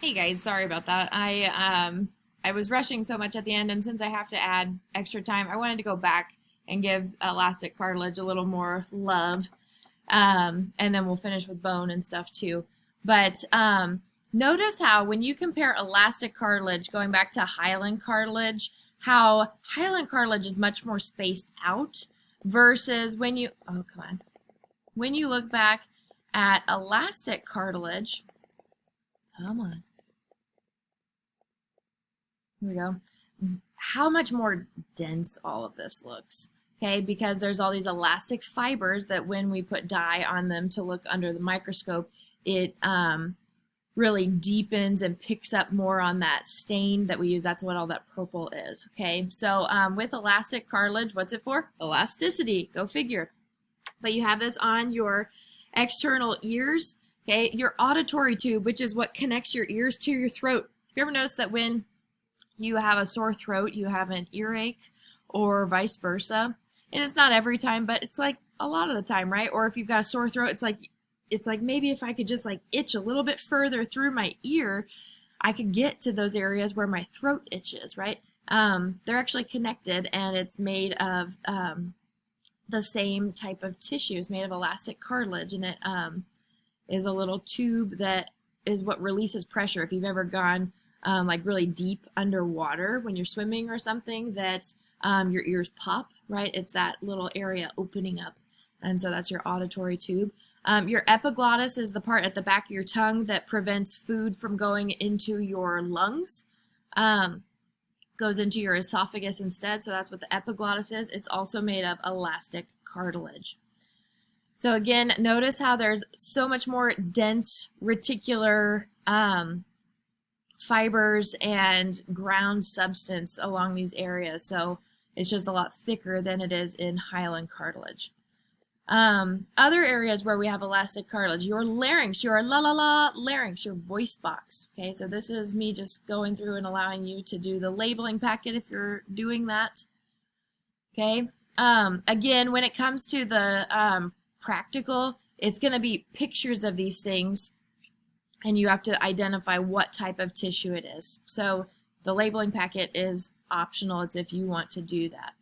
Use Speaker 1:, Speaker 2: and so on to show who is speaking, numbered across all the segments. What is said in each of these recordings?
Speaker 1: Hey guys, sorry about that. I was rushing so much at the end, and since I have to add extra time, I wanted to go back and give elastic cartilage a little more love, and then we'll finish with bone and stuff too. But notice how when you compare elastic cartilage, going back to hyaline cartilage, how hyaline cartilage is much more spaced out versus when you when you look back at elastic cartilage. Come on. Here we go. How much more dense all of this looks. Okay, because there's all these elastic fibers that when we put dye on them to look under the microscope, it really deepens and picks up more on that stain that we use. That's what all that purple is. Okay, so with elastic cartilage, what's it for? Elasticity. Go figure. But you have this on your external ears. Okay, your auditory tube, which is what connects your ears to your throat. You ever notice that when you have a sore throat, you have an earache, or vice versa? And it's not every time, but it's like a lot of the time, right? Or if you've got a sore throat, it's like maybe if I could just like itch a little bit further through my ear, I could get to those areas where my throat itches, right? They're actually connected, and it's made of the same type of tissue. It's made of elastic cartilage, and it is a little tube that is what releases pressure. If you've ever gone like really deep underwater when you're swimming or something, that your ears pop, right? It's that little area opening up. And so that's your auditory tube. Your epiglottis is the part at the back of your tongue that prevents food from going into your lungs. Goes into your esophagus instead, so that's what the epiglottis is. It's also made of elastic cartilage. So again, notice how there's so much more dense reticular fibers and ground substance along these areas. So it's just a lot thicker than it is in hyaline cartilage. Other areas where we have elastic cartilage, your larynx, your la larynx, your voice box. Okay, so this is me just going through and allowing you to do the labeling packet if you're doing that. Okay, again, when it comes to the practical, it's going to be pictures of these things, and you have to identify what type of tissue it is. So the labeling packet is optional. It's if you want to do that.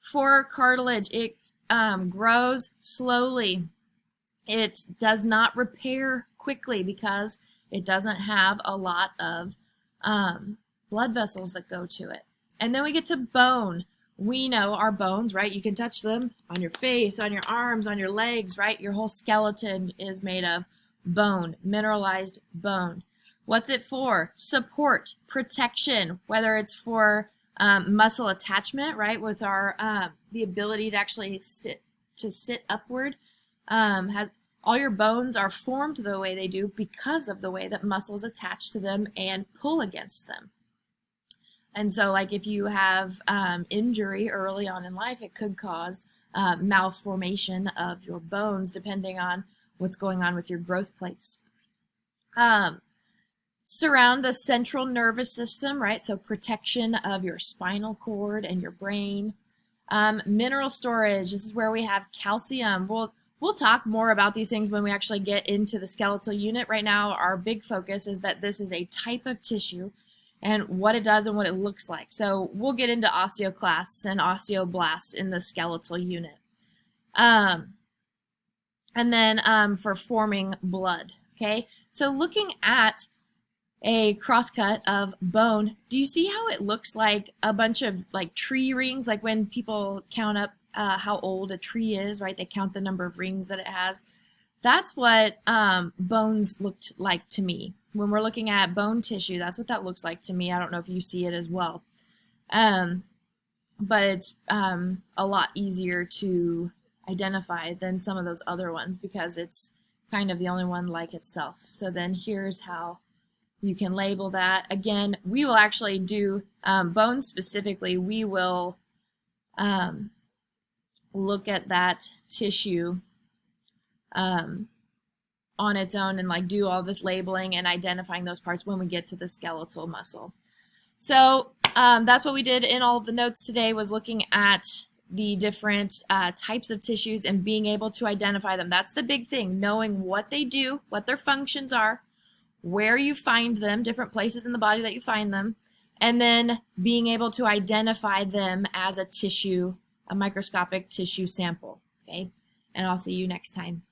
Speaker 1: For cartilage, it grows slowly. It does not repair quickly because it doesn't have a lot of blood vessels that go to it. And then we get to bone. We know our bones, right? You can touch them on your face, on your arms, on your legs, right? Your whole skeleton is made of bone, mineralized bone. What's it for? Support, protection, whether it's for muscle attachment, right? With our the ability to actually sit upward. Has all your bones are formed the way they do because of the way that muscles attach to them and pull against them. And so, like if you have injury early on in life, it could cause malformation of your bones, depending on what's going on with your growth plates. Surround the central nervous system, right? So protection of your spinal cord and your brain. Mineral storage, this is where we have calcium. We'll talk more about these things when we actually get into the skeletal unit. Right now, our big focus is that this is a type of tissue and what it does and what it looks like. So we'll get into osteoclasts and osteoblasts in the skeletal unit. And then for forming blood, okay? So looking at a crosscut of bone, do you see how it looks like a bunch of like tree rings? Like when people count up how old a tree is, right? They count the number of rings that it has. That's what bones looked like to me. When we're looking at bone tissue, that's what that looks like to me. I don't know if you see it as well. But it's a lot easier to identify than some of those other ones because it's kind of the only one like itself. So then here's how you can label that. Again, we will actually do bones specifically. We will look at that tissue on its own and like do all this labeling and identifying those parts when we get to the skeletal muscle. So that's what we did in all of the notes today, was looking at the different types of tissues and being able to identify them. That's the big thing, knowing what they do, what their functions are, where you find them, different places in the body that you find them, and then being able to identify them as a microscopic tissue sample. Okay, and I'll see you next time.